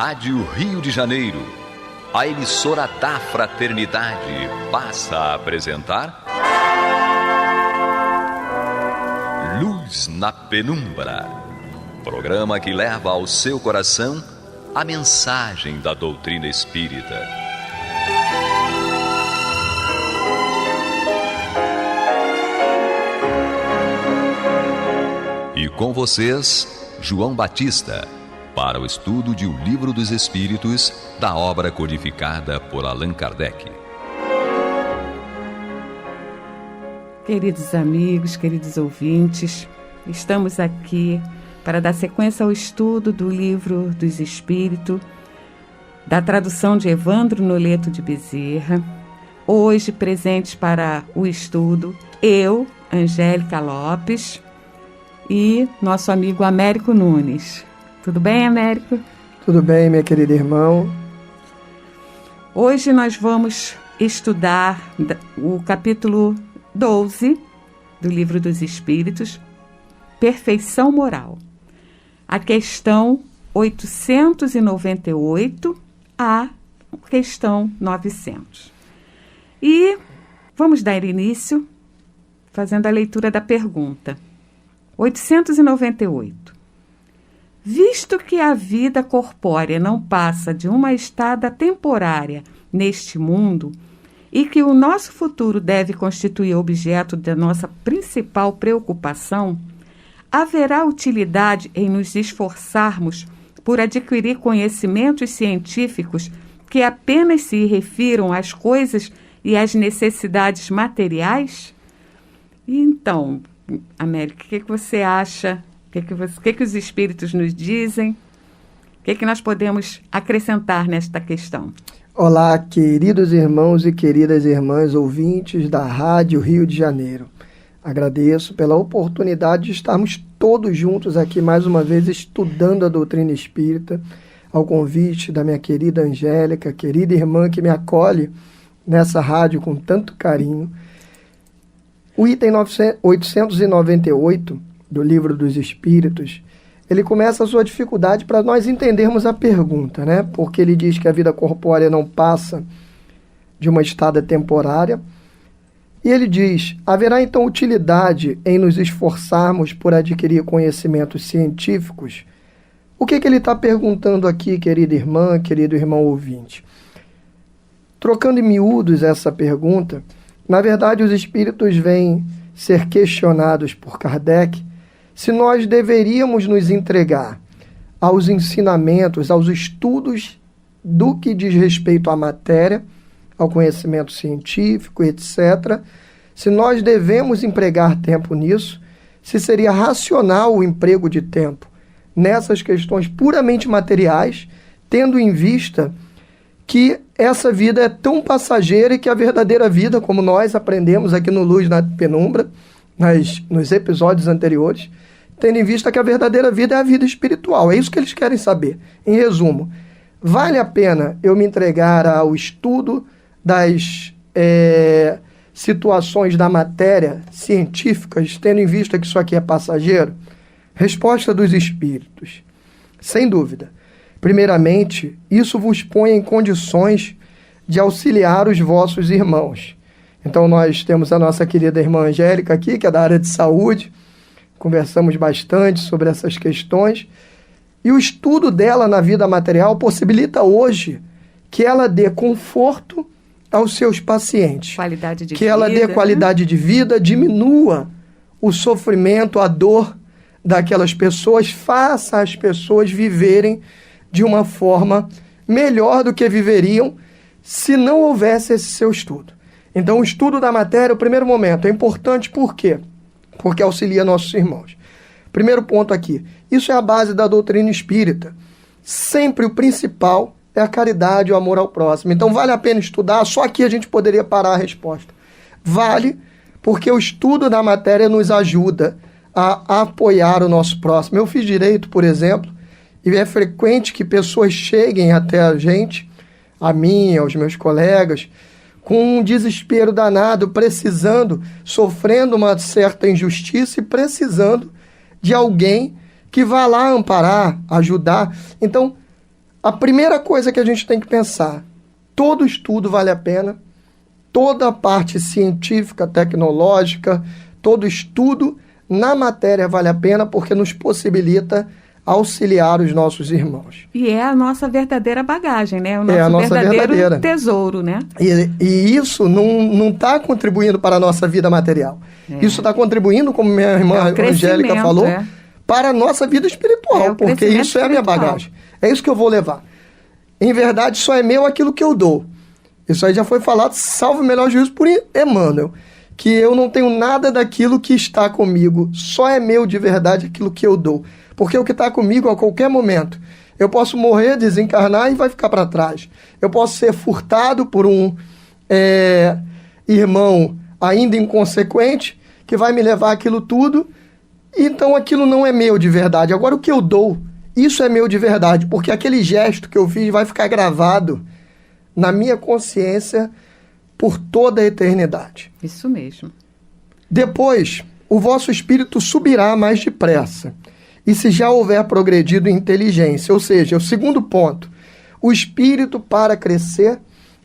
Rádio Rio de Janeiro, a emissora da Fraternidade, passa a apresentar Luz na Penumbra, programa que leva ao seu coração a mensagem da doutrina espírita. E com vocês, João Batista, para o estudo de O Livro dos Espíritos, da obra codificada por Allan Kardec. Queridos amigos, queridos ouvintes, estamos aqui para dar sequência ao estudo do Livro dos Espíritos, da tradução de Evandro Noleto de Bezerra. Hoje, presentes para o estudo, eu, Angélica Lopes, e nosso amigo Américo Nunes. Tudo bem, Américo? Tudo bem, minha querida irmã. Hoje nós vamos estudar o capítulo 12 do Livro dos Espíritos, Perfeição Moral. A questão 898 à questão 900. E vamos dar início fazendo a leitura da pergunta. 898. Visto que a vida corpórea não passa de uma estada temporária neste mundo e que o nosso futuro deve constituir objeto da nossa principal preocupação, haverá utilidade em nos esforçarmos por adquirir conhecimentos científicos que apenas se refiram às coisas e às necessidades materiais? Então, América, o que você acha? O que os espíritos nos dizem? O que nós podemos acrescentar nesta questão? Olá, queridos irmãos e queridas irmãs ouvintes da Rádio Rio de Janeiro. Agradeço pela oportunidade de estarmos todos juntos aqui mais uma vez estudando a doutrina espírita, ao convite da minha querida Angélica, querida irmã que me acolhe nessa rádio com tanto carinho. O item 898 do Livro dos Espíritos, ele começa a sua dificuldade para nós entendermos a pergunta, né? Porque ele diz que a vida corpórea não passa de uma estada temporária. E ele diz, haverá então utilidade em nos esforçarmos por adquirir conhecimentos científicos? O que ele está perguntando aqui, querida irmã, querido irmão ouvinte? Trocando em miúdos essa pergunta, na verdade os espíritos vêm ser questionados por Kardec se nós deveríamos nos entregar aos ensinamentos, aos estudos do que diz respeito à matéria, ao conhecimento científico, etc., se nós devemos empregar tempo nisso, se seria racional o emprego de tempo nessas questões puramente materiais, tendo em vista que essa vida é tão passageira e que a verdadeira vida, como nós aprendemos aqui no Luz na Penumbra, nos episódios anteriores, tendo em vista que a verdadeira vida é a vida espiritual. É isso que eles querem saber. Em resumo, vale a pena eu me entregar ao estudo das situações da matéria científicas, tendo em vista que isso aqui é passageiro? Resposta dos espíritos. Sem dúvida. Primeiramente, isso vos põe em condições de auxiliar os vossos irmãos. Então, nós temos a nossa querida irmã Angélica aqui, que é da área de saúde. Conversamos bastante sobre essas questões. E o estudo dela na vida material possibilita hoje que ela dê conforto aos seus pacientes. Qualidade de vida, ela dê qualidade de vida, diminua o sofrimento, a dor daquelas pessoas, faça as pessoas viverem de uma forma melhor do que viveriam se não houvesse esse seu estudo. Então, o estudo da matéria, o primeiro momento, é importante por quê? Porque auxilia nossos irmãos. Primeiro ponto aqui, isso é a base da doutrina espírita. Sempre o principal é a caridade e o amor ao próximo. Então, vale a pena estudar? Só aqui a gente poderia parar a resposta. Vale, porque o estudo da matéria nos ajuda a apoiar o nosso próximo. Eu fiz direito, por exemplo, e é frequente que pessoas cheguem até a gente, a mim, aos meus colegas, com um desespero danado, precisando, sofrendo uma certa injustiça e precisando de alguém que vá lá amparar, ajudar. Então, A primeira coisa que a gente tem que pensar, todo estudo vale a pena, toda a parte científica, tecnológica, todo estudo na matéria vale a pena porque nos possibilita auxiliar os nossos irmãos. E é a nossa verdadeira bagagem, né? O nosso a nossa verdadeira tesouro, né? E isso não está contribuindo para a nossa vida material. Isso está contribuindo, como minha irmã Angélica falou, para a nossa vida espiritual, porque isso é a minha bagagem. É isso que eu vou levar. Em verdade, só é meu aquilo que eu dou. Isso aí já foi falado, salvo o melhor juízo por Emmanuel, que eu não tenho nada daquilo que está comigo, só é meu de verdade aquilo que eu dou. Porque o que está comigo a qualquer momento, eu posso morrer, desencarnar e vai ficar para trás. Eu posso ser furtado por um irmão ainda inconsequente, que vai me levar aquilo tudo, então aquilo não é meu de verdade. Agora o que eu dou, isso é meu de verdade, porque aquele gesto que eu fiz vai ficar gravado na minha consciência por toda a eternidade. Isso mesmo. Depois, o vosso espírito subirá mais depressa. E se já houver progredido em inteligência, ou seja, o segundo ponto, o espírito para crescer,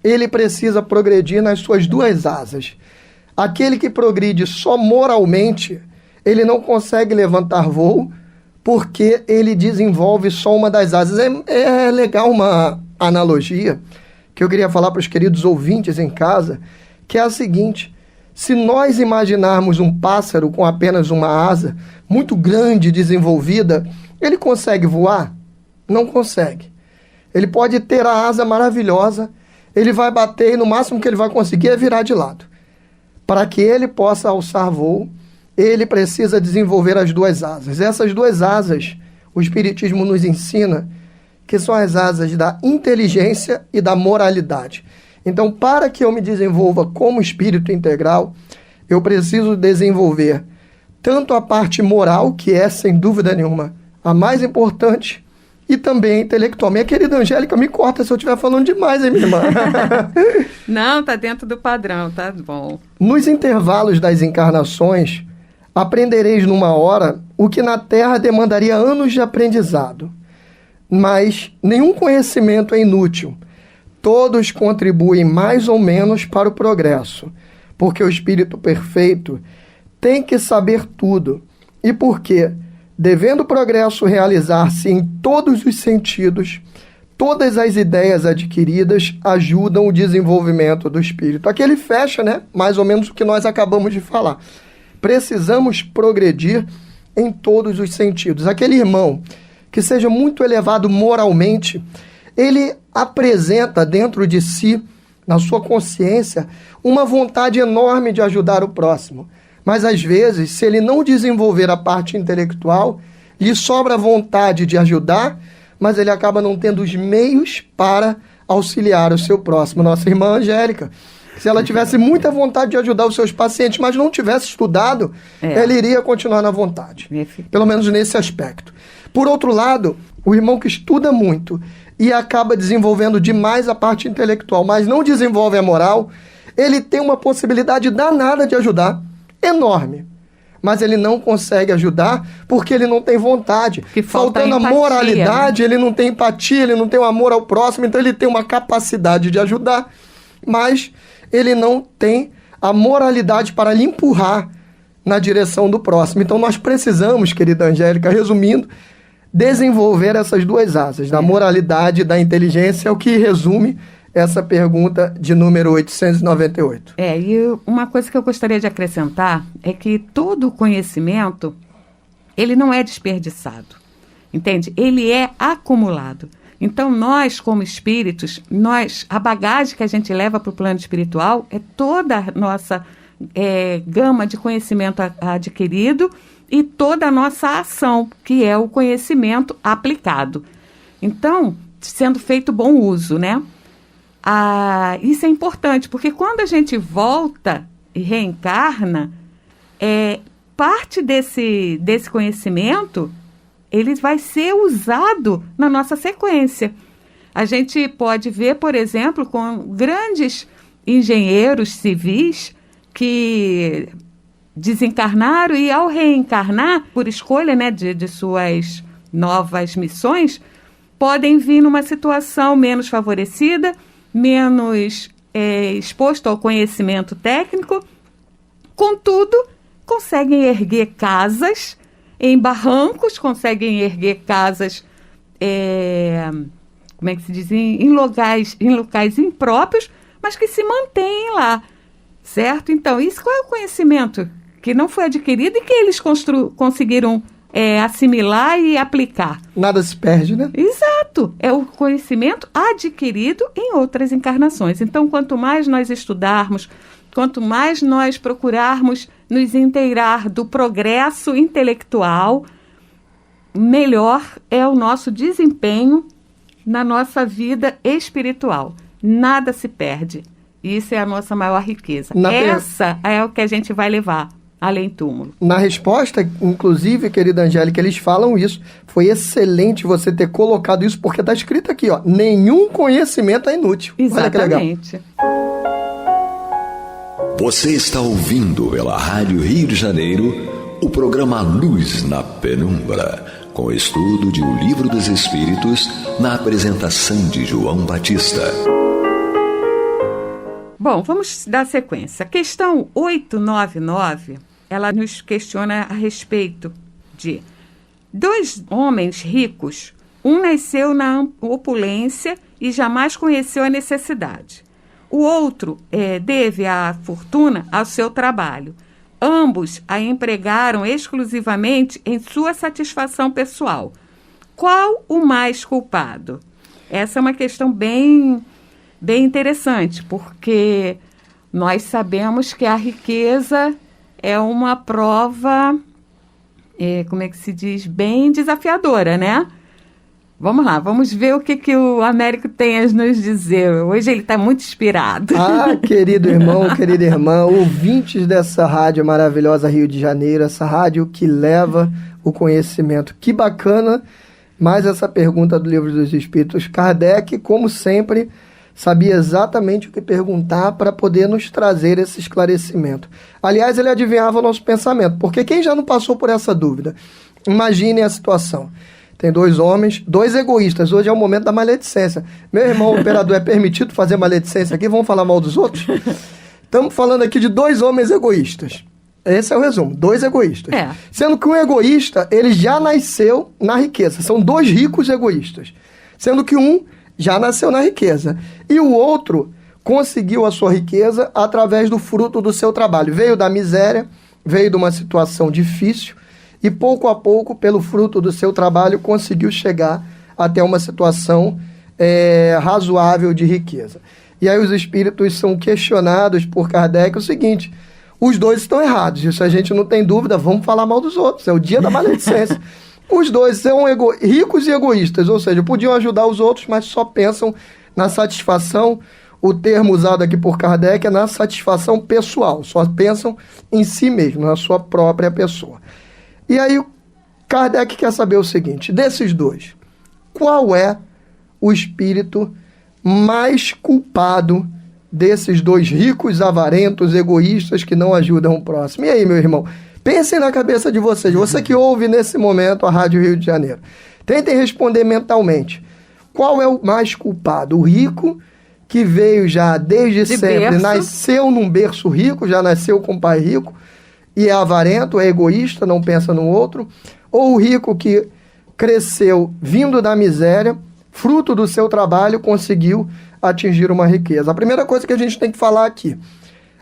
ele precisa progredir nas suas duas asas. Aquele que progride só moralmente, ele não consegue levantar voo, porque ele desenvolve só uma das asas. É legal uma analogia que eu queria falar para os queridos ouvintes em casa, que é a seguinte: se nós imaginarmos um pássaro com apenas uma asa, muito grande, desenvolvida, ele consegue voar? Não consegue. Ele pode ter a asa maravilhosa, ele vai bater e no máximo que ele vai conseguir é virar de lado. Para que ele possa alçar voo, ele precisa desenvolver as duas asas. Essas duas asas, o Espiritismo nos ensina que são as asas da inteligência e da moralidade. Então, para que eu me desenvolva como espírito integral, eu preciso desenvolver tanto a parte moral, que é, sem dúvida nenhuma, a mais importante, e também a intelectual. Minha querida Angélica, me corta se eu estiver falando demais, hein, minha irmã? Não, tá dentro do padrão, tá bom. Nos intervalos das encarnações, aprendereis numa hora o que na Terra demandaria anos de aprendizado. Mas nenhum conhecimento é inútil. Todos contribuem mais ou menos para o progresso, porque o espírito perfeito tem que saber tudo, e porque, devendo o progresso realizar-se em todos os sentidos, todas as ideias adquiridas ajudam o desenvolvimento do espírito. Aqui ele fecha, né? Mais ou menos o que nós acabamos de falar. Precisamos progredir em todos os sentidos. Aquele irmão que seja muito elevado moralmente, ele apresenta dentro de si, na sua consciência, uma vontade enorme de ajudar o próximo. Mas, às vezes, se ele não desenvolver a parte intelectual, lhe sobra vontade de ajudar, mas ele acaba não tendo os meios para auxiliar o seu próximo. Nossa irmã Angélica, se ela tivesse muita vontade de ajudar os seus pacientes, mas não tivesse estudado, ela iria continuar na vontade. Pelo menos nesse aspecto. Por outro lado, o irmão que estuda muito e acaba desenvolvendo demais a parte intelectual, mas não desenvolve a moral, ele tem uma possibilidade danada de ajudar, enorme. Mas ele não consegue ajudar porque ele não tem vontade. Faltando a moralidade, né? Ele não tem empatia, ele não tem o amor ao próximo, então ele tem uma capacidade de ajudar, mas ele não tem a moralidade para lhe empurrar na direção do próximo. Então nós precisamos, querida Angélica, resumindo, desenvolver essas duas asas, da moralidade e da inteligência, é o que resume essa pergunta de número 898. E uma coisa que eu gostaria de acrescentar é que todo o conhecimento, ele não é desperdiçado, entende? Ele é acumulado. Então, nós, como espíritos, a bagagem que a gente leva para o plano espiritual é toda a nossa gama de conhecimento adquirido e toda a nossa ação, que é o conhecimento aplicado. Então, sendo feito bom uso, né? Isso é importante, porque quando a gente volta e reencarna, parte desse conhecimento, ele vai ser usado na nossa sequência. A gente pode ver, por exemplo, com grandes engenheiros civis que desencarnaram e, ao reencarnar, por escolha, né, de suas novas missões, podem vir numa situação menos favorecida, menos exposto ao conhecimento técnico, contudo, conseguem erguer casas em barrancos, conseguem erguer casas, como é que se diz, em locais impróprios, mas que se mantêm lá, certo? Então, qual é o conhecimento que não foi adquirido e que eles conseguiram assimilar e aplicar? Nada se perde, né? Exato. É o conhecimento adquirido em outras encarnações. Então, quanto mais nós estudarmos, quanto mais nós procurarmos nos inteirar do progresso intelectual, melhor é o nosso desempenho na nossa vida espiritual. Nada se perde. Isso é a nossa maior riqueza. Essa é o que a gente vai levar além túmulo. Na resposta, inclusive, querida Angélica, eles falam isso. Foi excelente você ter colocado isso, porque está escrito aqui, ó, nenhum conhecimento é inútil. Exatamente. Olha que legal. Você está ouvindo pela Rádio Rio de Janeiro o programa Luz na Penumbra, com o estudo de O Livro dos Espíritos, na apresentação de João Batista. Bom, vamos dar sequência. A questão 899, ela nos questiona a respeito de 2 homens ricos. Um nasceu na opulência e jamais conheceu a necessidade. O outro deve a fortuna ao seu trabalho. Ambos a empregaram exclusivamente em sua satisfação pessoal. Qual o mais culpado? Essa é uma questão bem interessante, porque nós sabemos que a riqueza é uma prova, como é que se diz, bem desafiadora, né? Vamos lá, vamos ver o que o Américo tem a nos dizer. Hoje ele está muito inspirado. Ah, querido irmão, querida irmã, ouvintes dessa rádio maravilhosa Rio de Janeiro, essa rádio que leva o conhecimento. Que bacana, mais essa pergunta do Livro dos Espíritos. Kardec, como sempre, sabia exatamente o que perguntar para poder nos trazer esse esclarecimento. Aliás, ele adivinhava o nosso pensamento, porque quem já não passou por essa dúvida? Imagine a situação. Tem 2 homens, 2 egoístas. Hoje é o momento da maledicência. Meu irmão operador, é permitido fazer maledicência aqui? Vamos falar mal dos outros? Estamos falando aqui de 2 homens egoístas. Esse é o resumo, 2 egoístas. Sendo que um egoísta, ele já nasceu na riqueza. São 2 ricos egoístas. Sendo que um já nasceu na riqueza. E o outro conseguiu a sua riqueza através do fruto do seu trabalho. Veio da miséria, veio de uma situação difícil, e pouco a pouco, pelo fruto do seu trabalho, conseguiu chegar até uma situação razoável de riqueza. E aí os espíritos são questionados por Kardec o seguinte: os 2 estão errados, isso a gente não tem dúvida, vamos falar mal dos outros, é o dia da maledicência. Os 2 são ricos e egoístas, ou seja, podiam ajudar os outros, mas só pensam na satisfação. O termo usado aqui por Kardec é na satisfação pessoal, só pensam em si mesmo, na sua própria pessoa. E aí, Kardec quer saber o seguinte: desses 2, qual é o espírito mais culpado desses 2 ricos, avarentos, egoístas que não ajudam o próximo? E aí, meu irmão, pensem na cabeça de vocês, você que ouve nesse momento a Rádio Rio de Janeiro. Tentem responder mentalmente. Qual é o mais culpado? O rico, que veio já desde sempre, nasceu num berço rico, já nasceu com pai rico, e é avarento, é egoísta, não pensa no outro, ou o rico que cresceu vindo da miséria, fruto do seu trabalho, conseguiu atingir uma riqueza. A primeira coisa que a gente tem que falar aqui: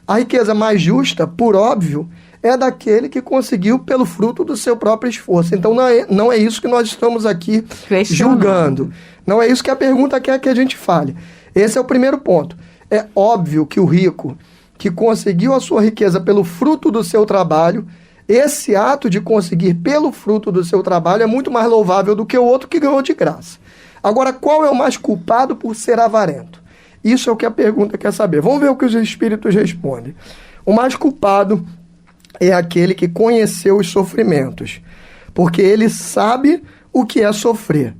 a riqueza mais justa, por óbvio, é daquele que conseguiu pelo fruto do seu próprio esforço. Então não é isso que nós estamos aqui julgando. Não é isso que a pergunta quer que a gente fale. Esse é o primeiro ponto. É óbvio que o rico que conseguiu a sua riqueza pelo fruto do seu trabalho, esse ato de conseguir pelo fruto do seu trabalho é muito mais louvável do que o outro que ganhou de graça. Agora, qual é o mais culpado por ser avarento? Isso é o que a pergunta quer saber. Vamos ver o que os espíritos respondem. O mais culpado é aquele que conheceu os sofrimentos, porque ele sabe o que é sofrer.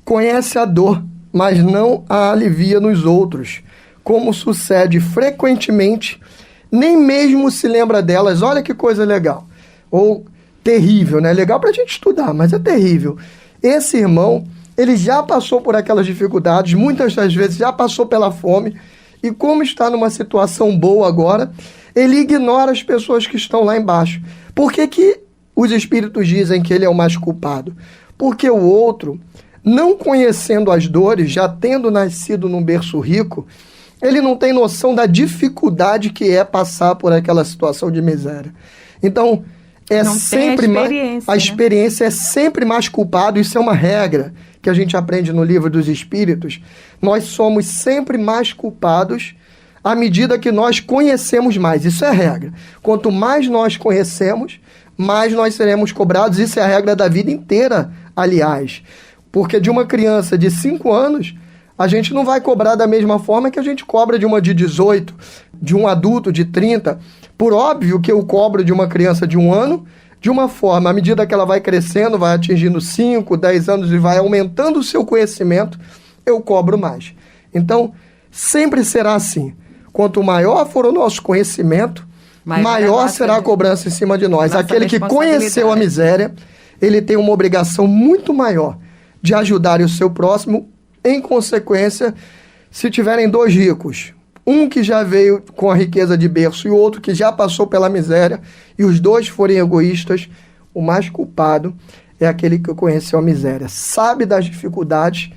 Conhece a dor, mas não a alivia nos outros, como sucede frequentemente, nem mesmo se lembra delas. Olha que coisa legal. Ou terrível, né? Legal para a gente estudar, mas é terrível. Esse irmão ele já passou por aquelas dificuldades, muitas das vezes já passou pela fome, e como está numa situação boa agora, ele ignora as pessoas que estão lá embaixo. Por que os espíritos dizem que ele é o mais culpado? Porque o outro, não conhecendo as dores, já tendo nascido num berço rico, ele não tem noção da dificuldade que é passar por aquela situação de miséria. Então, a experiência é sempre mais culpado. Isso é uma regra que a gente aprende no Livro dos Espíritos. Nós somos sempre mais culpados à medida que nós conhecemos mais. Isso é regra. Quanto mais nós conhecemos, mais nós seremos cobrados. Isso é a regra da vida inteira, aliás. Porque de uma criança de 5 anos, a gente não vai cobrar da mesma forma que a gente cobra de uma de 18, de um adulto de 30. Por óbvio que eu cobro de uma criança de 1 ano, de uma forma, à medida que ela vai crescendo, vai atingindo 5, 10 anos e vai aumentando o seu conhecimento, eu cobro mais. Então, sempre será assim. Quanto maior for o nosso conhecimento, maior será a cobrança em cima de nós. Aquele que conheceu a miséria, ele tem uma obrigação muito maior de ajudar o seu próximo. Em consequência, se tiverem 2 ricos, um que já veio com a riqueza de berço e o outro que já passou pela miséria, e os 2 forem egoístas, o mais culpado é aquele que conheceu a miséria, sabe das dificuldades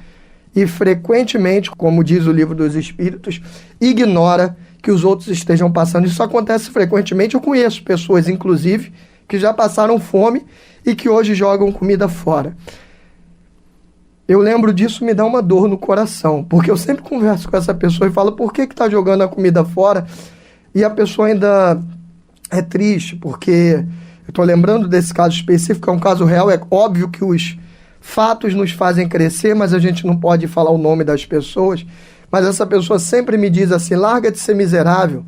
e frequentemente, como diz o Livro dos Espíritos, ignora que os outros estejam passando. Isso acontece frequentemente. Eu conheço pessoas, inclusive, que já passaram fome e que hoje jogam comida fora. Eu lembro disso, me dá uma dor no coração, porque eu sempre converso com essa pessoa e falo, por que está jogando a comida fora? E a pessoa ainda é triste, porque eu estou lembrando desse caso específico, é um caso real. É óbvio que os fatos nos fazem crescer, mas a gente não pode falar o nome das pessoas. Mas essa pessoa sempre me diz assim, larga de ser miserável,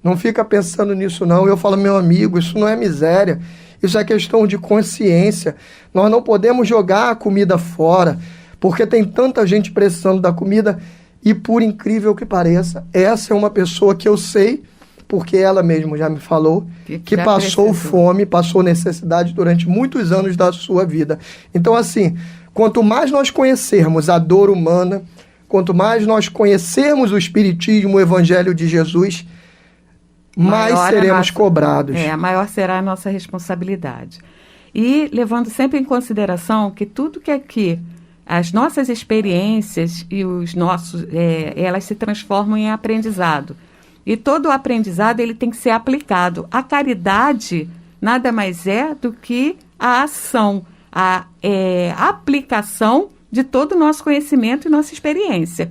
não fica pensando nisso não. E eu falo, meu amigo, isso não é miséria, isso é questão de consciência. Nós não podemos jogar a comida fora, porque tem tanta gente precisando da comida. E por incrível que pareça, essa é uma pessoa que eu sei, porque ela mesma já me falou, que passou fome, passou necessidade durante muitos anos da sua vida. Então, assim, quanto mais nós conhecermos a dor humana, quanto mais nós conhecermos o Espiritismo, o Evangelho de Jesus, mais seremos cobrados. Maior será a nossa responsabilidade. E levando sempre em consideração que tudo que aqui, as nossas experiências e os nossos, elas se transformam em aprendizado. E todo o aprendizado ele tem que ser aplicado. A caridade nada mais é do que a ação, a aplicação de todo o nosso conhecimento e nossa experiência.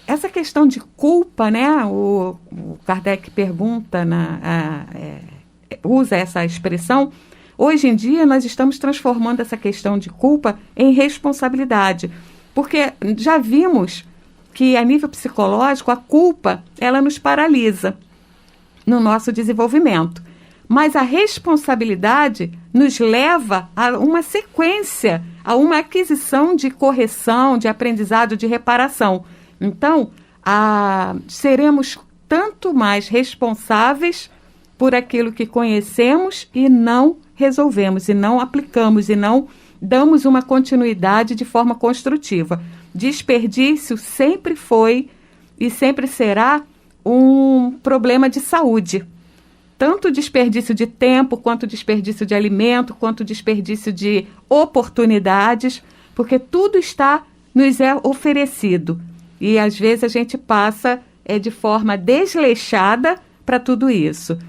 Essa questão de culpa, né? O Kardec pergunta, usa essa expressão. Hoje em dia nós estamos transformando essa questão de culpa em responsabilidade, porque já vimos que a nível psicológico a culpa ela nos paralisa no nosso desenvolvimento. Mas a responsabilidade nos leva a uma sequência, a uma aquisição de correção, de aprendizado, de reparação. Então, seremos tanto mais responsáveis por aquilo que conhecemos e não resolvemos, e não aplicamos, e não damos uma continuidade de forma construtiva. Desperdício sempre foi e sempre será um problema de saúde. Tanto desperdício de tempo, quanto desperdício de alimento, quanto desperdício de oportunidades, porque tudo nos é oferecido. E às vezes a gente passa de forma desleixada para tudo isso.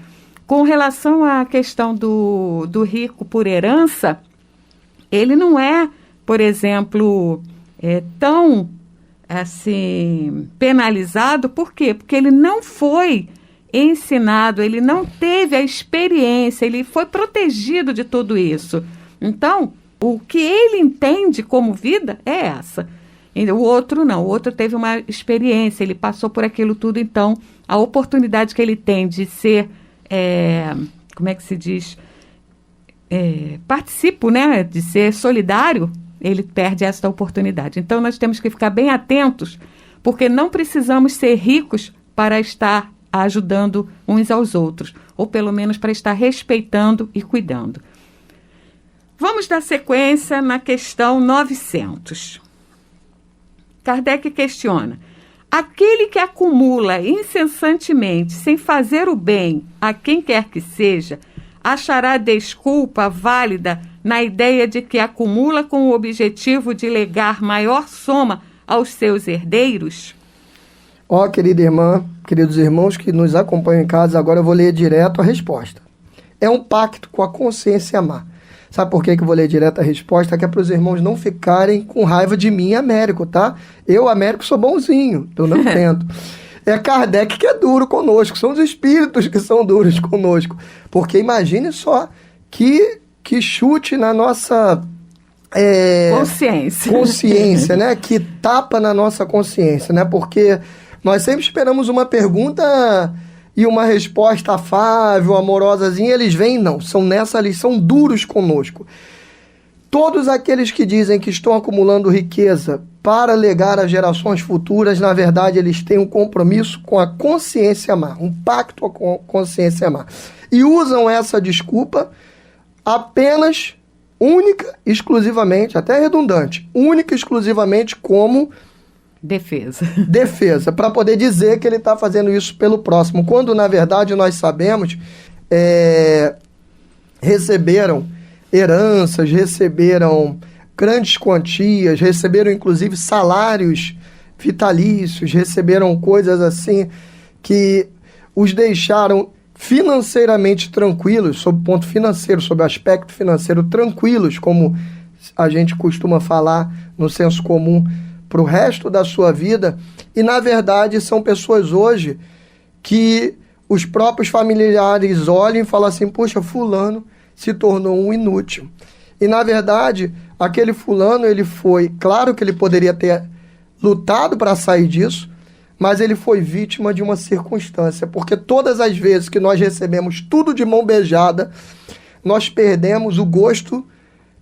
Com relação à questão do rico por herança, ele não é, por exemplo, tão assim, penalizado. Por quê? Porque ele não foi ensinado, ele não teve a experiência, ele foi protegido de tudo isso. Então, o que ele entende como vida é essa. O outro não, o outro teve uma experiência, ele passou por aquilo tudo, então a oportunidade que ele tem de ser, como é que se diz, participo, né, de ser solidário, ele perde essa oportunidade. Então nós temos que ficar bem atentos, porque não precisamos ser ricos para estar ajudando uns aos outros, ou pelo menos para estar respeitando e cuidando. Vamos dar sequência na questão 900. Kardec questiona: aquele que acumula incessantemente, sem fazer o bem a quem quer que seja, achará desculpa válida na ideia de que acumula com o objetivo de legar maior soma aos seus herdeiros? Querida irmã, queridos irmãos que nos acompanham em casa, agora eu vou ler direto a resposta. É um pacto com a consciência má. Sabe por que eu vou ler direto a resposta? Que é para os irmãos não ficarem com raiva de mim, Américo, tá? Eu, Américo, sou bonzinho, eu não tento. É Kardec que é duro conosco, são os espíritos que são duros conosco. Porque imagine só que chute na nossa consciência, né? Que tapa na nossa consciência, né? Porque nós sempre esperamos uma pergunta e uma resposta afável, amorosazinha, eles vêm, não. Eles são duros conosco. Todos aqueles que dizem que estão acumulando riqueza para legar às gerações futuras, na verdade, eles têm um compromisso com a consciência má, um pacto com a consciência má. E usam essa desculpa apenas, única, exclusivamente, até redundante, única, exclusivamente como defesa, para poder dizer que ele está fazendo isso pelo próximo, quando na verdade nós sabemos, receberam heranças, receberam grandes quantias, receberam inclusive salários vitalícios, receberam coisas assim que os deixaram financeiramente tranquilos, sob o ponto financeiro, sob o aspecto financeiro tranquilos, como a gente costuma falar no senso comum, para o resto da sua vida, e na verdade são pessoas hoje que os próprios familiares olham e falam assim: puxa, fulano se tornou um inútil. E na verdade, aquele fulano, ele foi, claro que ele poderia ter lutado para sair disso, mas ele foi vítima de uma circunstância, porque todas as vezes que nós recebemos tudo de mão beijada, nós perdemos o gosto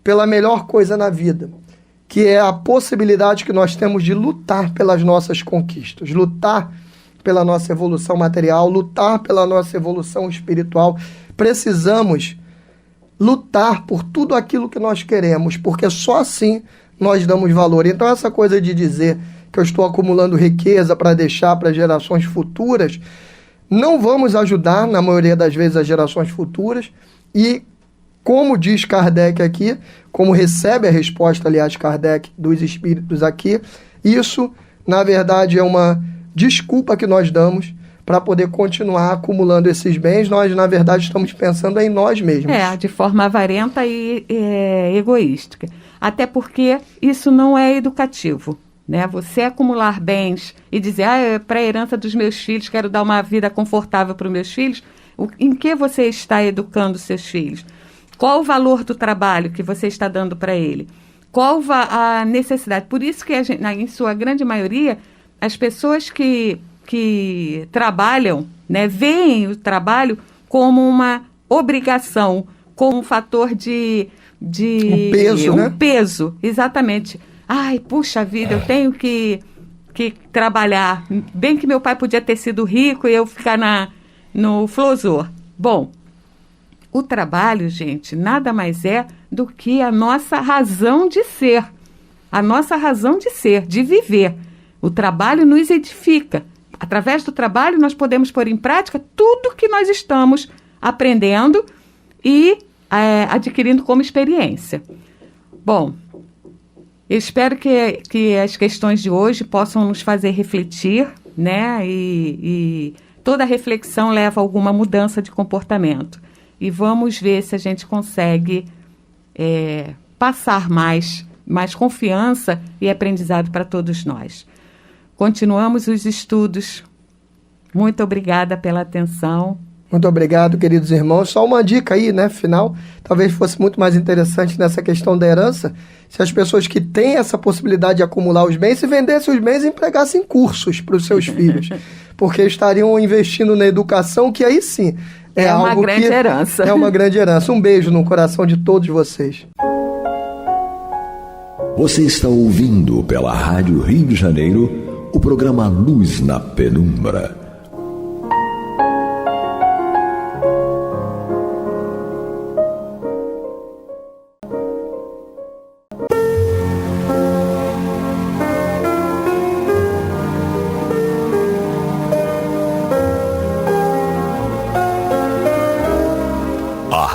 pela melhor coisa na vida, que é a possibilidade que nós temos de lutar pelas nossas conquistas, lutar pela nossa evolução material, lutar pela nossa evolução espiritual. Precisamos lutar por tudo aquilo que nós queremos, porque só assim nós damos valor. Então essa coisa de dizer que eu estou acumulando riqueza para deixar para gerações futuras, não vamos ajudar, na maioria das vezes, as gerações futuras. E como diz Kardec aqui, como recebe a resposta, aliás, Kardec, dos espíritos aqui, isso, na verdade, é uma desculpa que nós damos para poder continuar acumulando esses bens. Nós, na verdade, estamos pensando em nós mesmos. De forma avarenta e egoísta. Até porque isso não é educativo, né? Você acumular bens e dizer, para a herança dos meus filhos, quero dar uma vida confortável para os meus filhos, em que você está educando seus filhos? Qual o valor do trabalho que você está dando para ele? Qual a necessidade? Por isso que, em sua grande maioria, as pessoas que trabalham, né, veem o trabalho como uma obrigação, como um fator de um peso, né? Peso, exatamente. Ai, puxa vida, eu tenho que trabalhar. Bem que meu pai podia ter sido rico e eu ficar no Flosor. Bom, o trabalho, gente, nada mais é do que a nossa razão de ser. A nossa razão de ser, de viver. O trabalho nos edifica. Através do trabalho, nós podemos pôr em prática tudo que nós estamos aprendendo e adquirindo como experiência. Bom, eu espero que as questões de hoje possam nos fazer refletir, né? E toda reflexão leva a alguma mudança de comportamento. E vamos ver se a gente consegue passar mais confiança e aprendizado para todos nós. Continuamos os estudos. Muito obrigada pela atenção. Muito obrigado, queridos irmãos. Só uma dica aí, né, final, talvez fosse muito mais interessante nessa questão da herança, se as pessoas que têm essa possibilidade de acumular os bens, se vendessem os bens e empregassem cursos para os seus filhos, porque estariam investindo na educação, que aí sim é uma grande herança. É uma grande herança. Um beijo no coração de todos vocês. Você está ouvindo pela Rádio Rio de Janeiro o programa Luz na Penumbra.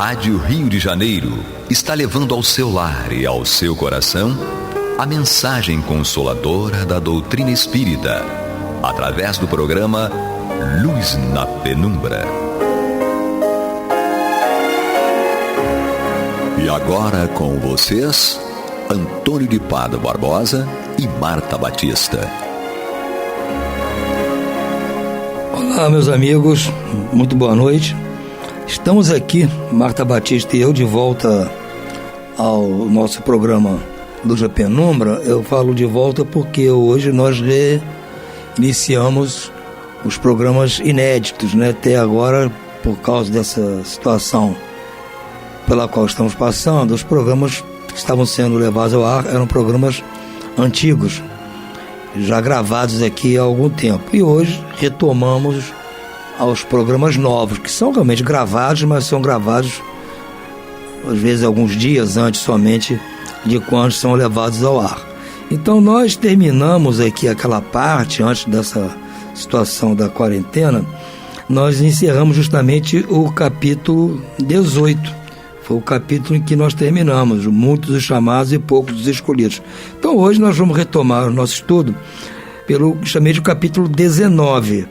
Rádio Rio de Janeiro está levando ao seu lar e ao seu coração a mensagem consoladora da doutrina espírita, através do programa Luz na Penumbra. E agora com vocês, Antônio de Pádua Barbosa e Marta Batista. Olá, meus amigos, muito boa noite. Estamos aqui, Marta Batista e eu, de volta ao nosso programa Luz na Penumbra. Eu falo de volta porque hoje nós reiniciamos os programas inéditos, né? Até agora, por causa dessa situação pela qual estamos passando, os programas que estavam sendo levados ao ar eram programas antigos, já gravados aqui há algum tempo. E hoje retomamos aos programas novos, que são realmente gravados, mas são gravados às vezes alguns dias antes somente de quando são levados ao ar. Então nós terminamos aqui aquela parte, antes dessa situação da quarentena, nós encerramos justamente o capítulo 18. Foi o capítulo em que nós terminamos, muitos os chamados e poucos os escolhidos. Então hoje nós vamos retomar o nosso estudo pelo que chamei de capítulo 19,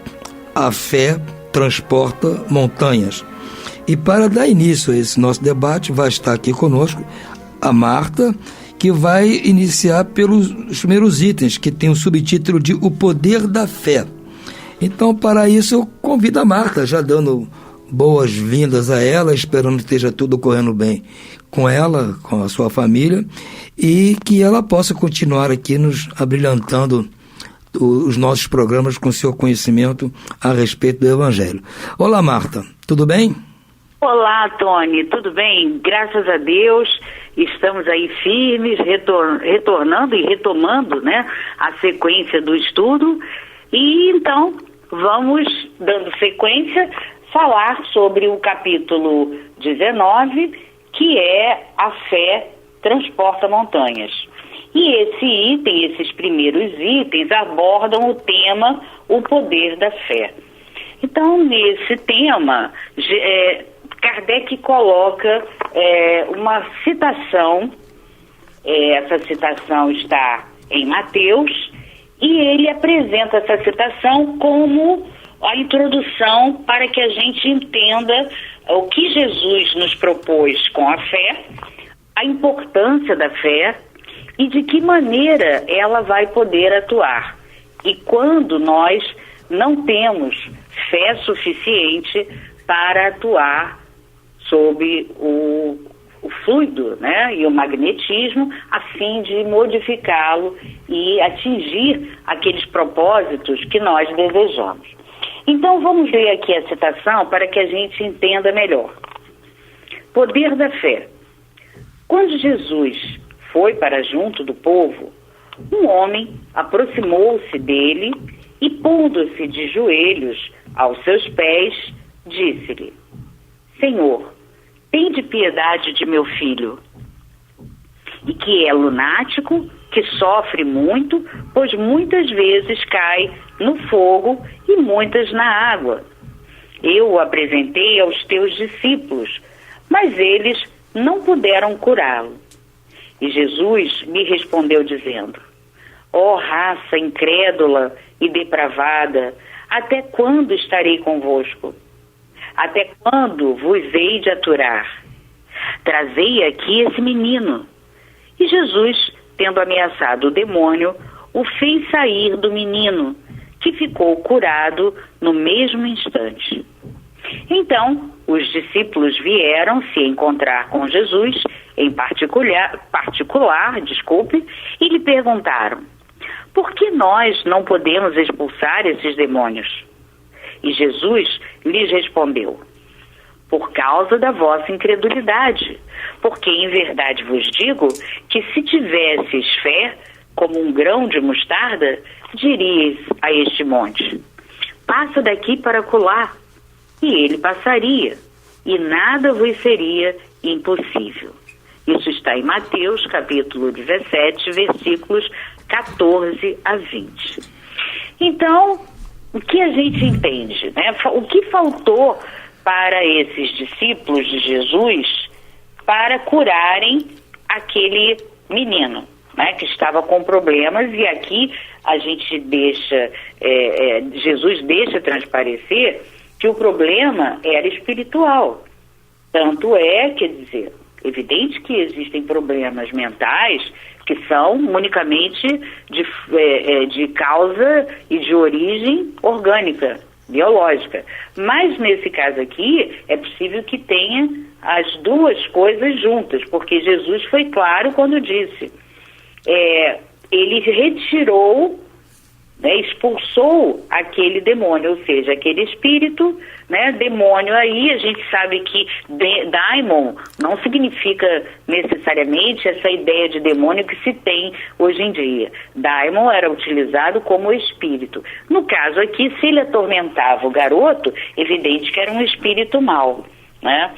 A Fé Transporta Montanhas. E para dar início a esse nosso debate, vai estar aqui conosco a Marta, que vai iniciar pelos primeiros itens, que tem o subtítulo de O Poder da Fé. Então, para isso, eu convido a Marta, já dando boas-vindas a ela, esperando que esteja tudo correndo bem com ela, com a sua família, e que ela possa continuar aqui nos abrilhantando os nossos programas com seu conhecimento a respeito do Evangelho. Olá, Marta, tudo bem? Olá, Tony, tudo bem? Graças a Deus, estamos aí firmes, retornando e retomando, né, a sequência do estudo. E então, vamos, dando sequência, falar sobre o capítulo 19, que é A Fé Transporta Montanhas. E esses primeiros itens abordam o tema O Poder da Fé. Então, nesse tema, Kardec coloca uma citação, essa citação está em Mateus, e ele apresenta essa citação como a introdução para que a gente entenda o que Jesus nos propôs com a fé, a importância da fé e de que maneira ela vai poder atuar. E quando nós não temos fé suficiente para atuar sob o fluido, né, e o magnetismo, a fim de modificá-lo e atingir aqueles propósitos que nós desejamos. Então vamos ler aqui a citação para que a gente entenda melhor. Poder da fé. Quando Jesus foi para junto do povo, um homem aproximou-se dele e, pondo-se de joelhos aos seus pés, disse-lhe: Senhor, tende piedade de meu filho, e que é lunático, que sofre muito, pois muitas vezes cai no fogo e muitas na água. Eu o apresentei aos teus discípulos, mas eles não puderam curá-lo. E Jesus me respondeu dizendo: Ó raça incrédula e depravada, até quando estarei convosco? Até quando vos hei de aturar? Trazei aqui esse menino. E Jesus, tendo ameaçado o demônio, o fez sair do menino, que ficou curado no mesmo instante. Então, os discípulos vieram se encontrar com Jesus, em particular, e lhe perguntaram: por que nós não podemos expulsar esses demônios? E Jesus lhes respondeu: por causa da vossa incredulidade, porque em verdade vos digo que se tivesses fé, como um grão de mostarda, diríeis a este monte: passa daqui para acolá, e ele passaria, e nada vos seria impossível. Isso está em Mateus, capítulo 17, versículos 14 a 20. Então, o que a gente entende, né? O que faltou para esses discípulos de Jesus para curarem aquele menino, né, que estava com problemas. E aqui a gente deixa, Jesus deixa transparecer que o problema era espiritual. Tanto é, quer dizer, evidente que existem problemas mentais que são unicamente de causa e de origem orgânica, biológica. Mas nesse caso aqui é possível que tenha as duas coisas juntas, porque Jesus foi claro quando disse, ele retirou, né, expulsou aquele demônio, ou seja, aquele espírito, né, demônio. Aí a gente sabe que daimon não significa necessariamente essa ideia de demônio que se tem hoje em dia. Daimon era utilizado como espírito. No caso aqui, se ele atormentava o garoto, evidente que era um espírito mau, né?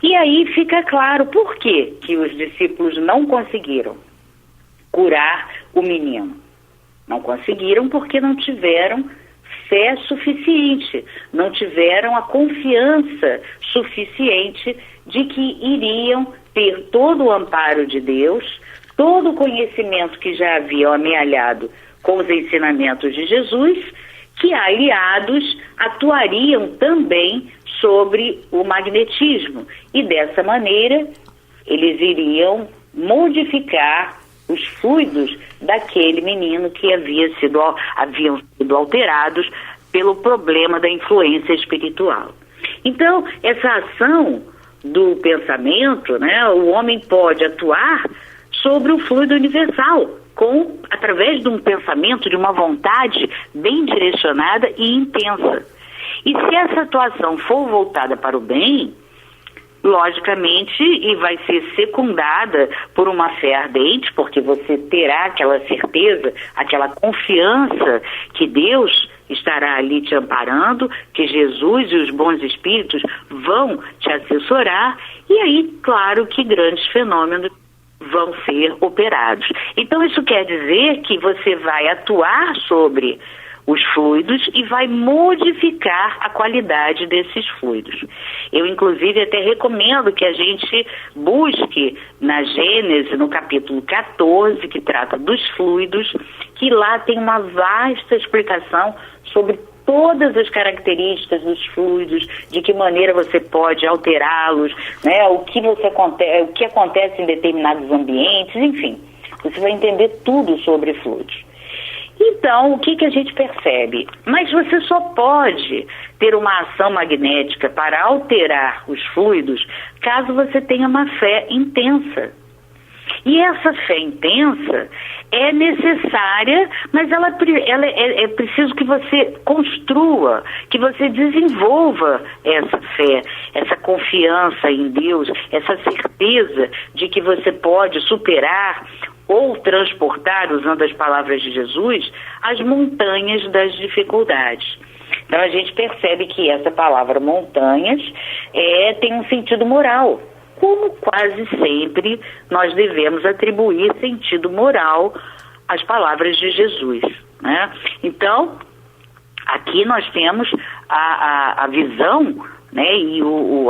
E aí fica claro por que os discípulos não conseguiram curar o menino. Não conseguiram porque não tiveram fé suficiente, não tiveram a confiança suficiente de que iriam ter todo o amparo de Deus, todo o conhecimento que já haviam amealhado com os ensinamentos de Jesus, que aliados atuariam também sobre o magnetismo. E dessa maneira eles iriam modificar os fluidos daquele menino que haviam sido alterados pelo problema da influência espiritual. Então, essa ação do pensamento, né, o homem pode atuar sobre o fluido universal, através de um pensamento, de uma vontade bem direcionada e intensa. E se essa atuação for voltada para o bem, logicamente, e vai ser secundada por uma fé ardente, porque você terá aquela certeza, aquela confiança que Deus estará ali te amparando, que Jesus e os bons espíritos vão te assessorar, e aí, claro, que grandes fenômenos vão ser operados. Então, isso quer dizer que você vai atuar sobre os fluidos e vai modificar a qualidade desses fluidos. Eu, inclusive, até recomendo que a gente busque na Gênesis, no capítulo 14, que trata dos fluidos, que lá tem uma vasta explicação sobre todas as características dos fluidos, de que maneira você pode alterá-los, né, o que acontece em determinados ambientes, enfim. Você vai entender tudo sobre fluidos. Então, o que a gente percebe? Mas você só pode ter uma ação magnética para alterar os fluidos caso você tenha uma fé intensa. E essa fé intensa é necessária, mas é preciso que você construa, que você desenvolva essa fé, essa confiança em Deus, essa certeza de que você pode superar ou transportar, usando as palavras de Jesus, as montanhas das dificuldades. Então a gente percebe que essa palavra montanhas tem um sentido moral. Como quase sempre nós devemos atribuir sentido moral às palavras de Jesus, né? Então, aqui nós temos a visão, né, e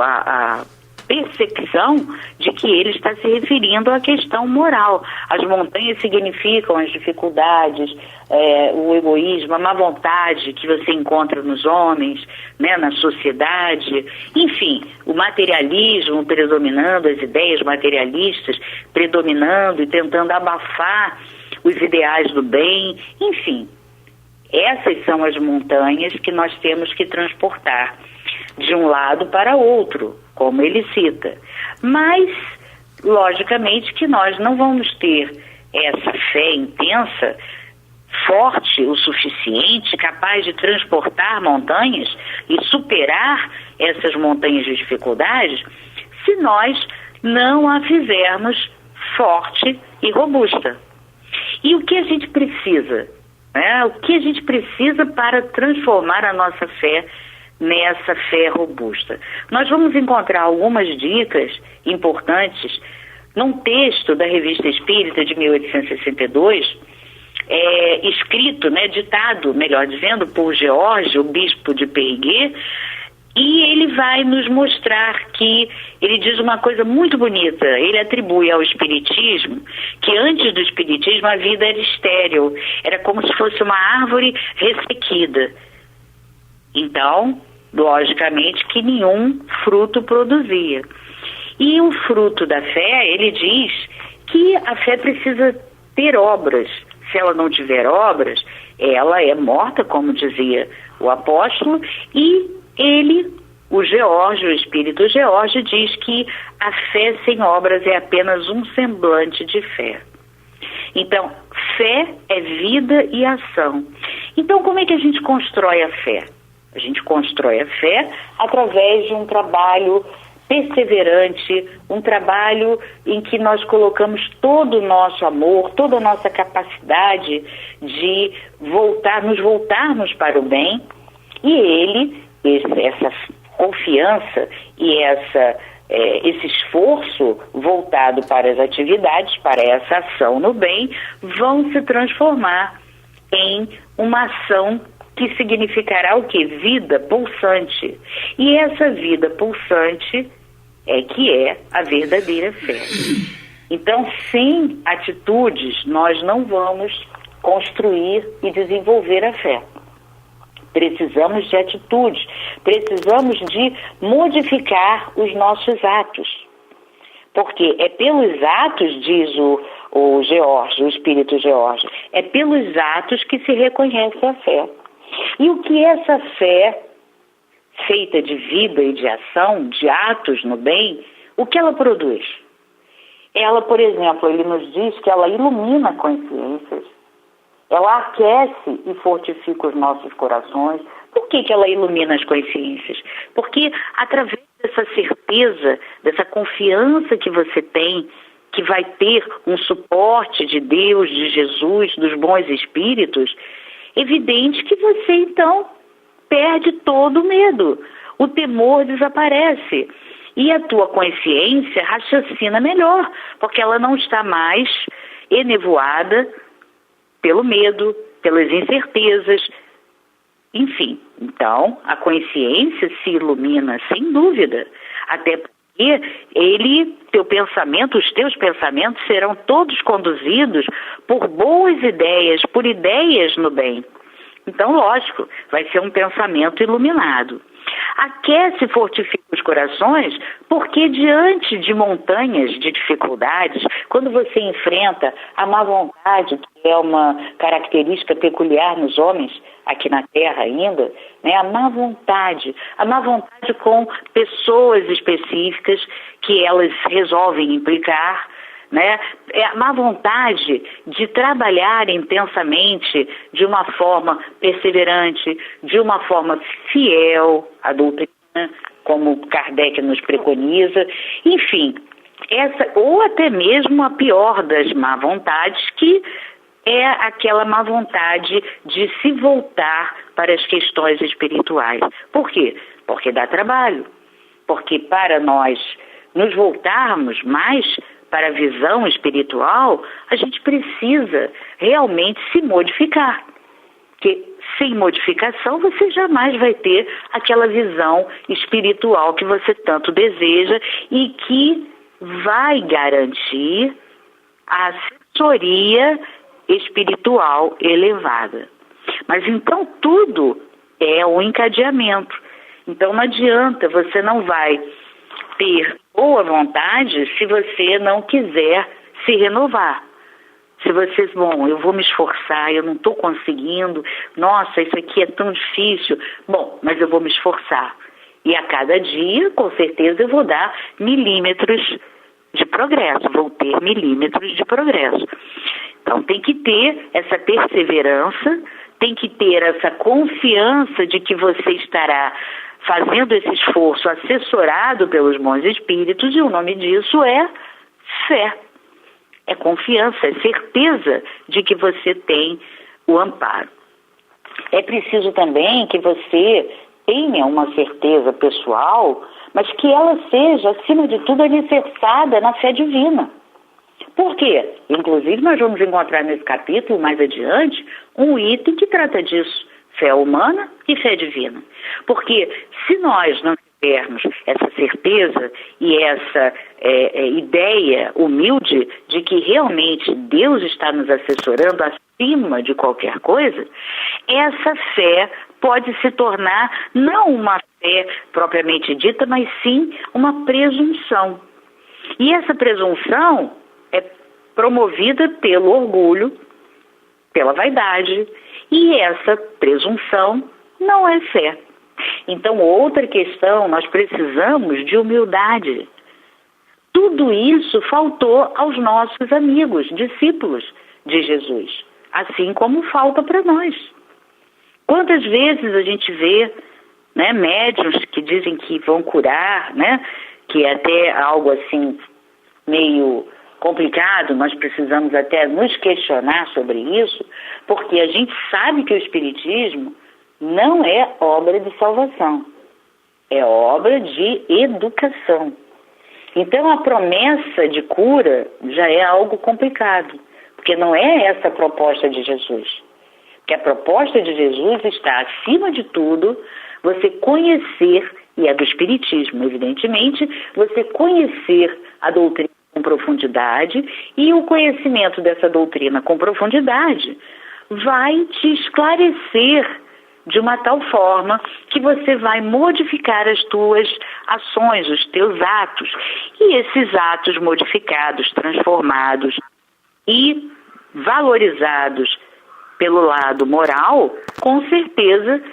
a percepção de que ele está se referindo à questão moral. As montanhas significam as dificuldades, o egoísmo, a má vontade que você encontra nos homens, né, na sociedade, enfim, o materialismo predominando, as ideias materialistas predominando e tentando abafar os ideais do bem, enfim. Essas são as montanhas que nós temos que transportar de um lado para outro, como ele cita. Mas, logicamente, que nós não vamos ter essa fé intensa, forte o suficiente, capaz de transportar montanhas e superar essas montanhas de dificuldades, se nós não a fizermos forte e robusta. E o que a gente precisa? O que a gente precisa para transformar a nossa fé nessa fé robusta? Nós vamos encontrar algumas dicas importantes num texto da Revista Espírita de 1862, escrito, ditado, melhor dizendo, por George, o bispo de Périgueux, E ele vai nos mostrar que ele diz uma coisa muito bonita. Ele atribui ao espiritismo que antes do espiritismo a vida era estéril, era como se fosse uma árvore ressequida. Então, logicamente que nenhum fruto produzia. E o fruto da fé, ele diz que a fé precisa ter obras. Se ela não tiver obras, ela é morta, como dizia o apóstolo, e ele, o George, o espírito George, diz que a fé sem obras é apenas um semblante de fé. Então, fé é vida e ação. Então, como é que a gente constrói a fé? A gente constrói a fé através de um trabalho perseverante, um trabalho em que nós colocamos todo o nosso amor, toda a nossa capacidade de nos voltarmos para o bem, e essa confiança e esse esforço voltado para as atividades, para essa ação no bem, vão se transformar em uma ação que significará o quê? Vida pulsante. E essa vida pulsante que é a verdadeira fé. Então, sem atitudes, nós não vamos construir e desenvolver a fé. Precisamos de atitudes, precisamos de modificar os nossos atos. Porque é pelos atos, diz o George, o espírito George, é pelos atos que se reconhece a fé. E o que é essa fé feita de vida e de ação, de atos no bem, o que ela produz? Ela, por exemplo, ele nos diz que ela ilumina consciências, ela aquece e fortifica os nossos corações. Por que ela ilumina as consciências? Porque através dessa certeza, dessa confiança que você tem, que vai ter um suporte de Deus, de Jesus, dos bons espíritos, evidente que você, então, perde todo o medo. O temor desaparece. E a tua consciência raciocina melhor, porque ela não está mais enevoada pelo medo, pelas incertezas. Enfim, então, a consciência se ilumina, sem dúvida. Até porque os teus pensamentos serão todos conduzidos por boas ideias, por ideias no bem. Então, lógico, vai ser um pensamento iluminado. Aquece e fortifica os corações, porque diante de montanhas de dificuldades, quando você enfrenta a má vontade, que é uma característica peculiar nos homens, aqui na Terra ainda, né? A má vontade com pessoas específicas que elas resolvem implicar, né? É a má vontade de trabalhar intensamente de uma forma perseverante, de uma forma fiel à doutrina, como Kardec nos preconiza, enfim, ou até mesmo a pior das má vontades, que é aquela má vontade de se voltar para as questões espirituais. Por quê? Porque dá trabalho. Porque para nós nos voltarmos mais para a visão espiritual, a gente precisa realmente se modificar. Porque sem modificação você jamais vai ter aquela visão espiritual que você tanto deseja e que vai garantir a assessoria espiritual elevada. Mas então tudo é um encadeamento. Então não adianta, você não vai ter boa vontade se você não quiser se renovar. Se você, eu vou me esforçar, eu não estou conseguindo, nossa, isso aqui é tão difícil. Bom, mas eu vou me esforçar. E a cada dia, com certeza, eu vou dar milímetros de progresso, vou ter milímetros de progresso. Então tem que ter essa perseverança, tem que ter essa confiança de que você estará fazendo esse esforço assessorado pelos bons espíritos, e o nome disso é fé. É confiança, é certeza de que você tem o amparo. É preciso também que você tenha uma certeza pessoal, mas que ela seja, acima de tudo, alicerçada na fé divina. Por quê? Inclusive, nós vamos encontrar nesse capítulo, mais adiante, um item que trata disso. fé humana e fé divina. Porque se nós não tivermos essa certeza e essa ideia humilde de que realmente Deus está nos assessorando acima de qualquer coisa, essa fé pode se tornar não uma fé propriamente dita, mas sim uma presunção. E essa presunção é promovida pelo orgulho, pela vaidade, e essa presunção não é fé. Então, outra questão, nós precisamos de humildade. Tudo isso faltou aos nossos amigos, discípulos de Jesus, assim como falta para nós. Quantas vezes a gente vê, né, médiuns que dizem que vão curar, né, que é até algo assim meio complicado, nós precisamos até nos questionar sobre isso, porque a gente sabe que o Espiritismo não é obra de salvação, é obra de educação. Então a promessa de cura já é algo complicado, porque não é essa a proposta de Jesus. Porque a proposta de Jesus está, acima de tudo, você conhecer, e é do Espiritismo, evidentemente, você conhecer a doutrina com profundidade, e o conhecimento dessa doutrina com profundidade vai te esclarecer de uma tal forma que você vai modificar as tuas ações, os teus atos. E esses atos modificados, transformados e valorizados pelo lado moral, com certeza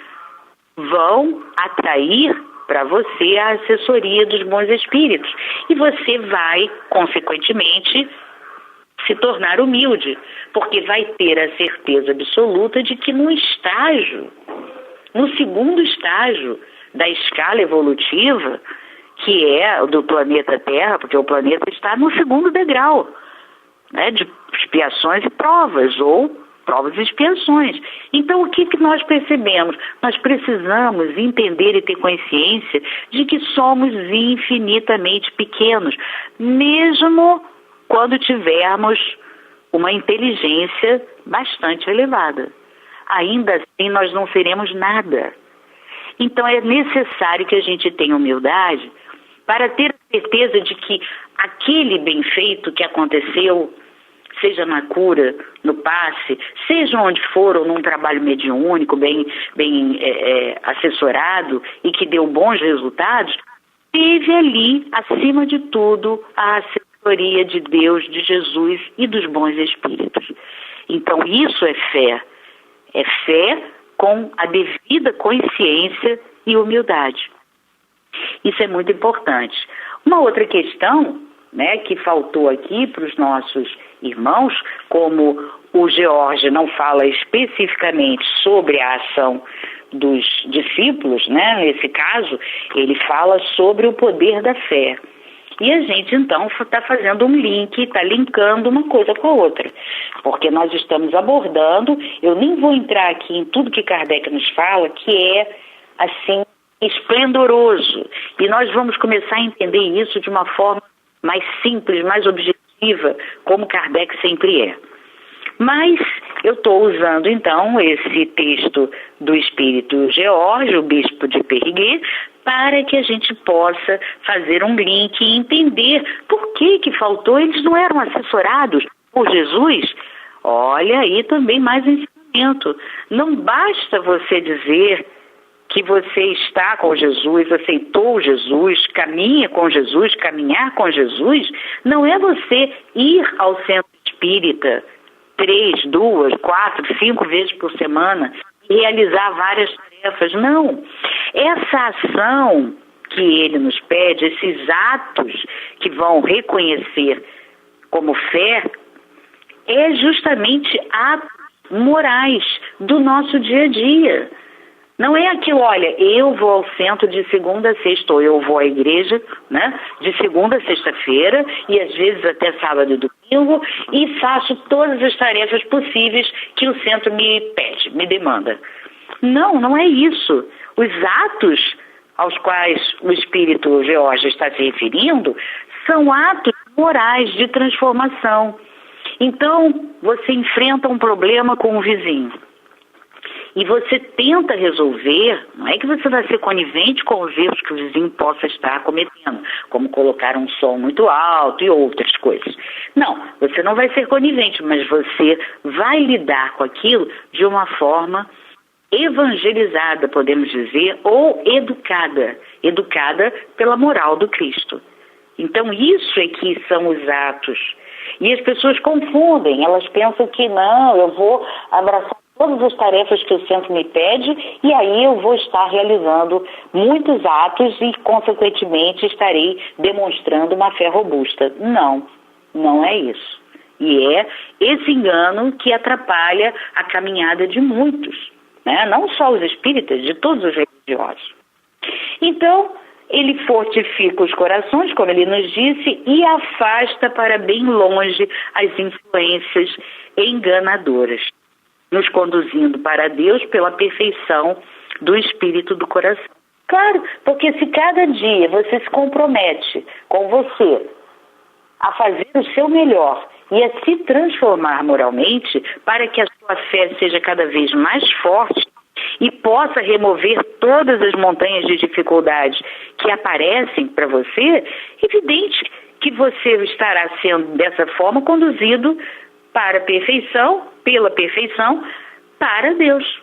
vão atrair para você a assessoria dos bons espíritos. E você vai, consequentemente, se tornar humilde, porque vai ter a certeza absoluta de que no segundo estágio da escala evolutiva, que é do planeta Terra, porque o planeta está no segundo degrau, né, de expiações e provas, ou provas e expiações. Então, o que nós percebemos? Nós precisamos entender e ter consciência de que somos infinitamente pequenos, mesmo quando tivermos uma inteligência bastante elevada. Ainda assim, nós não seremos nada. Então, é necessário que a gente tenha humildade para ter a certeza de que aquele bem feito que aconteceu, seja na cura, no passe, seja onde for, ou num trabalho mediúnico, bem assessorado e que deu bons resultados, teve ali, acima de tudo, a assessoria de Deus, de Jesus e dos bons espíritos. Então, isso é fé. É fé com a devida consciência e humildade. Isso é muito importante. Uma outra questão, né, que faltou aqui para os nossos irmãos, como o George não fala especificamente sobre a ação dos discípulos, né, nesse caso, ele fala sobre o poder da fé. E a gente, então, está fazendo um link, está linkando uma coisa com a outra. Porque nós estamos abordando, eu nem vou entrar aqui em tudo que Kardec nos fala, que é, assim, esplendoroso. E nós vamos começar a entender isso de uma forma mais simples, mais objetiva, como Kardec sempre é. Mas eu estou usando, então, esse texto do Espírito George, o Bispo de Périgueux, para que a gente possa fazer um link e entender por que faltou. Eles não eram assessorados por Jesus? Olha aí também mais ensinamento. Não basta você dizer que você está com Jesus, aceitou Jesus, caminha com Jesus, caminhar com Jesus. Não é você ir ao centro espírita 3, 2, 4, 5 vezes por semana e realizar várias tarefas. Não. Essa ação que ele nos pede, esses atos que vão reconhecer como fé, é justamente atos morais do nosso dia a dia. Não é aquilo, olha, eu vou ao centro de segunda a sexta, ou eu vou à igreja, né, de segunda a sexta-feira, e às vezes até sábado e domingo, e faço todas as tarefas possíveis que o centro me pede, me demanda. Não, não é isso. Os atos aos quais o Espírito George está se referindo são atos morais de transformação. Então, você enfrenta um problema com o vizinho. e você tenta resolver, não é que você vai ser conivente com os erros que o vizinho possa estar cometendo, como colocar um som muito alto e outras coisas. Não, você não vai ser conivente, mas você vai lidar com aquilo de uma forma evangelizada, podemos dizer, ou educada pela moral do Cristo. Então, isso é que são os atos. E as pessoas confundem, elas pensam que não, eu vou abraçar todas as tarefas que o centro me pede e aí eu vou estar realizando muitos atos e, consequentemente, estarei demonstrando uma fé robusta. Não, não é isso. E é esse engano que atrapalha a caminhada de muitos, né? Não só os espíritas, de todos os religiosos. Então, ele fortifica os corações, como ele nos disse, e afasta para bem longe as influências enganadoras, nos conduzindo para Deus pela perfeição do espírito do coração. Claro, porque se cada dia você se compromete com você a fazer o seu melhor e a se transformar moralmente para que a sua fé seja cada vez mais forte e possa remover todas as montanhas de dificuldades que aparecem para você, é evidente que você estará sendo dessa forma conduzido para a perfeição, pela perfeição, para Deus.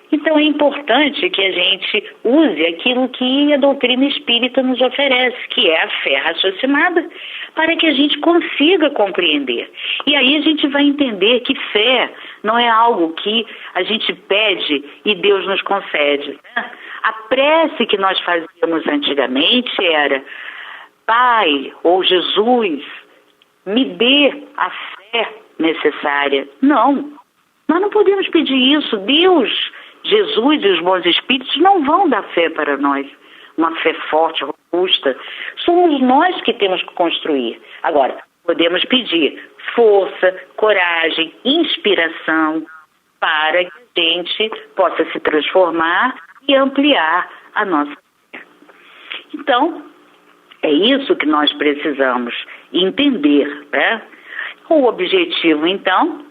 Então é importante que a gente use aquilo que a doutrina espírita nos oferece, que é a fé raciocinada, para que a gente consiga compreender. E aí a gente vai entender que fé não é algo que a gente pede e Deus nos concede, né? A prece que nós fazíamos antigamente era: Pai ou Jesus, me dê a fé necessária. Não, nós não podemos pedir isso. Deus, Jesus e os bons espíritos não vão dar fé para nós, uma fé forte, robusta. Somos nós que temos que construir. Agora, podemos pedir força, coragem, inspiração para que a gente possa se transformar e ampliar a nossa fé. Então, é isso que nós precisamos entender, né? O objetivo, então,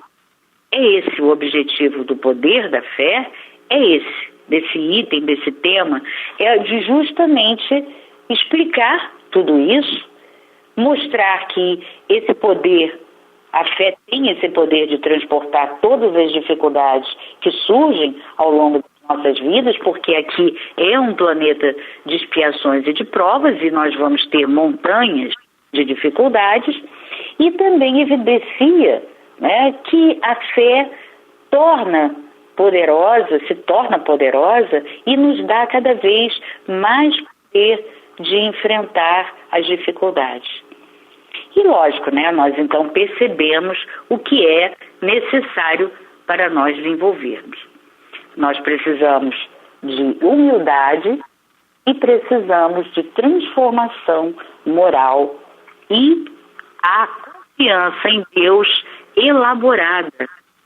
é esse, o objetivo do poder da fé é esse, desse item, desse tema, é de justamente explicar tudo isso, mostrar que esse poder, a fé tem esse poder de transportar todas as dificuldades que surgem ao longo das nossas vidas, porque aqui é um planeta de expiações e de provas e nós vamos ter montanhas de dificuldades, e também evidencia, né, que a fé se torna poderosa e nos dá cada vez mais poder de enfrentar as dificuldades. E lógico, né, nós então percebemos o que é necessário para nós desenvolvermos. Nós precisamos de humildade e precisamos de transformação moral e a confiança em Deus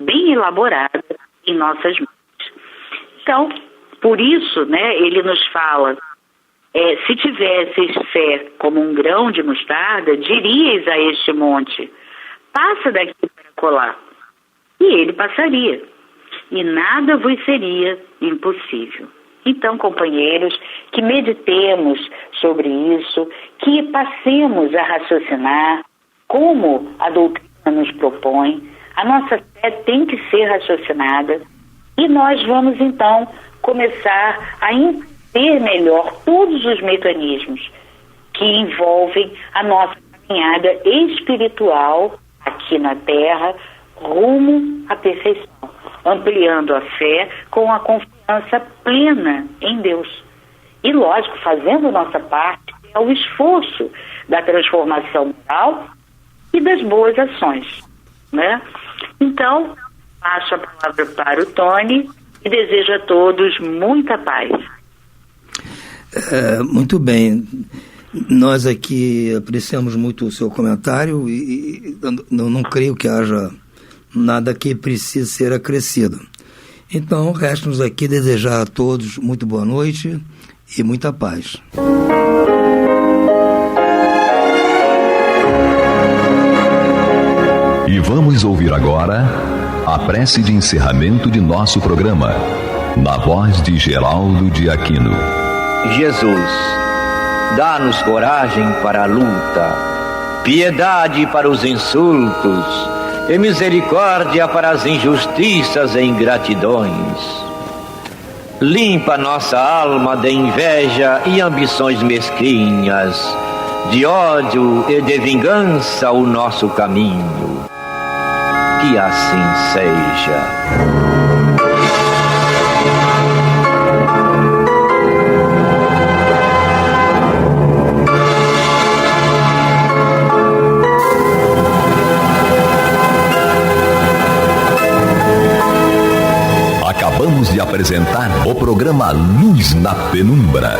bem elaborada em nossas mentes. Então, por isso, né, ele nos fala, se tivesseis fé como um grão de mostarda, diríeis a este monte, passa daqui para colar, e ele passaria, e nada vos seria impossível. Então, companheiros, que meditemos sobre isso, que passemos a raciocinar como a doutrina nos propõe. A nossa fé tem que ser raciocinada e nós vamos, então, começar a entender melhor todos os mecanismos que envolvem a nossa caminhada espiritual aqui na Terra rumo à perfeição, ampliando a fé com a confiança plena em Deus. E, lógico, fazendo nossa parte é o esforço da transformação moral e das boas ações, né? Então, passo a palavra para o Tony e desejo a todos muita paz. Muito bem. Nós aqui apreciamos muito o seu comentário e não creio que haja nada que precise ser acrescido. Então, resta-nos aqui desejar a todos muito boa noite e muita paz. E vamos ouvir agora a prece de encerramento de nosso programa, na voz de Geraldo de Aquino. Jesus, dá-nos coragem para a luta, piedade para os insultos e misericórdia para as injustiças e ingratidões. Limpa nossa alma de inveja e ambições mesquinhas, de ódio e de vingança o nosso caminho. Que assim seja. Acabamos de apresentar o programa Luz na Penumbra.